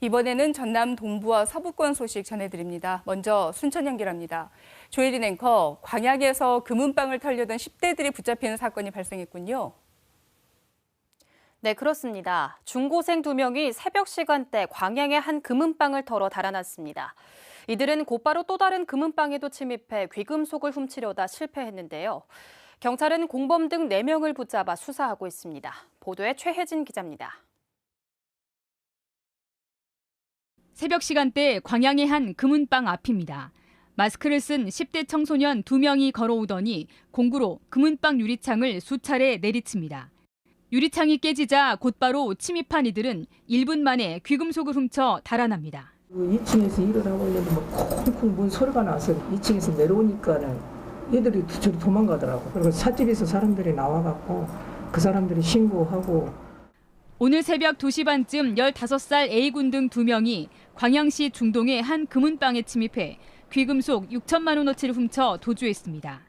이번에는 전남 동부와 서부권 소식 전해드립니다. 먼저 순천 연결합니다. 조혜린 앵커, 광양에서 금은방을 털려던 10대들이 붙잡히는 사건이 발생했군요. 네, 그렇습니다. 중고생 2명이 새벽 시간대 광양의 한 금은방을 털어 달아났습니다. 이들은 곧바로 또 다른 금은방에도 침입해 귀금속을 훔치려다 실패했는데요. 경찰은 공범 등 4명을 붙잡아 수사하고 있습니다. 보도에 최혜진 기자입니다. 새벽 시간대 광양의 한 금은방 앞입니다. 마스크를 쓴 10대 청소년 2명이 걸어오더니 공구로 금은방 유리창을 수차례 내리칩니다. 유리창이 깨지자 곧바로 침입한 이들은 1분 만에 귀금속을 훔쳐 달아납니다. 2층에서 일을 하고 있는데 막 콩콩 문 소리가 나서 2층에서 내려오니까는 얘들이 저리 도망가더라고. 그리고 삿집에서 사람들이 나와갖고 그 사람들이 신고하고. 오늘 새벽 2시 반쯤 15살 A군 등 2명이 광양시 중동의 한 금은방에 침입해 귀금속 6천만 원어치를 훔쳐 도주했습니다.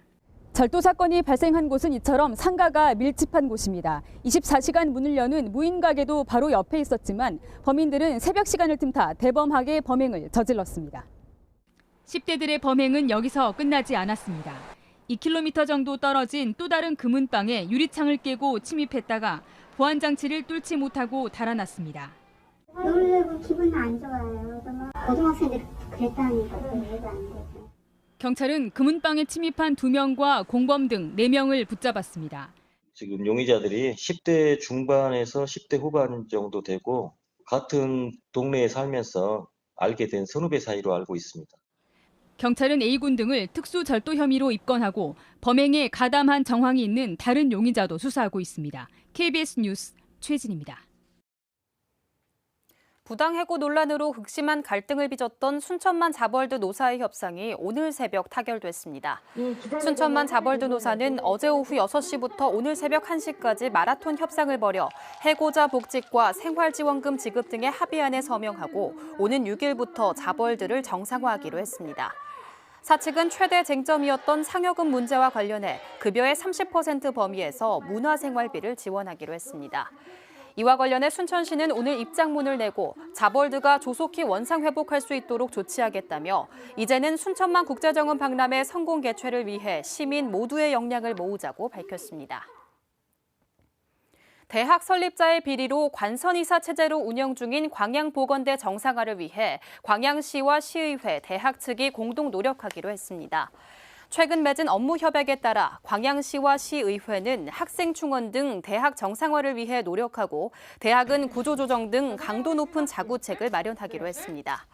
절도 사건이 발생한 곳은 이처럼 상가가 밀집한 곳입니다. 24시간 문을 여는 무인 가게도 바로 옆에 있었지만 범인들은 새벽 시간을 틈타 대범하게 범행을 저질렀습니다. 10대들의 범행은 여기서 끝나지 않았습니다. 2km 정도 떨어진 또 다른 금은방에 유리창을 깨고 침입했다가 보안 장치를 뚫지 못하고 달아났습니다. 놀래고 기분 안 좋아요. 고등학생들이 그랬다니까 이해가 안 되죠. 경찰은 금은방에 침입한 2명과 공범 등 4명을 붙잡았습니다. 지금 용의자들이 10대 중반에서 10대 후반 정도 되고 같은 동네에 살면서 알게 된 선후배 사이로 알고 있습니다. 경찰은 A군 등을 특수절도 혐의로 입건하고 범행에 가담한 정황이 있는 다른 용의자도 수사하고 있습니다. KBS 뉴스 최진입니다. 부당해고 논란으로 극심한 갈등을 빚었던 순천만 자벌드 노사의 협상이 오늘 새벽 타결됐습니다. 순천만 자벌드 노사는 어제 오후 6시부터 오늘 새벽 1시까지 마라톤 협상을 벌여 해고자 복직과 생활지원금 지급 등의 합의안에 서명하고 오는 6일부터 자벌드를 정상화하기로 했습니다. 사측은 최대 쟁점이었던 상여금 문제와 관련해 급여의 30% 범위에서 문화생활비를 지원하기로 했습니다. 이와 관련해 순천시는 오늘 입장문을 내고 자벌드가 조속히 원상회복할 수 있도록 조치하겠다며 이제는 순천만 국제정원 박람회 성공 개최를 위해 시민 모두의 역량을 모으자고 밝혔습니다. 대학 설립자의 비리로 관선이사 체제로 운영 중인 광양보건대 정상화를 위해 광양시와 시의회, 대학 측이 공동 노력하기로 했습니다. 최근 맺은 업무 협약에 따라 광양시와 시의회는 학생 충원 등 대학 정상화를 위해 노력하고 대학은 구조조정 등 강도 높은 자구책을 마련하기로 했습니다.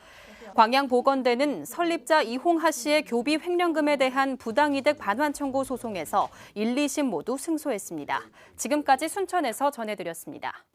광양보건대는 설립자 이홍하 씨의 교비 횡령금에 대한 부당이득 반환 청구 소송에서 1, 2심 모두 승소했습니다. 지금까지 순천에서 전해드렸습니다.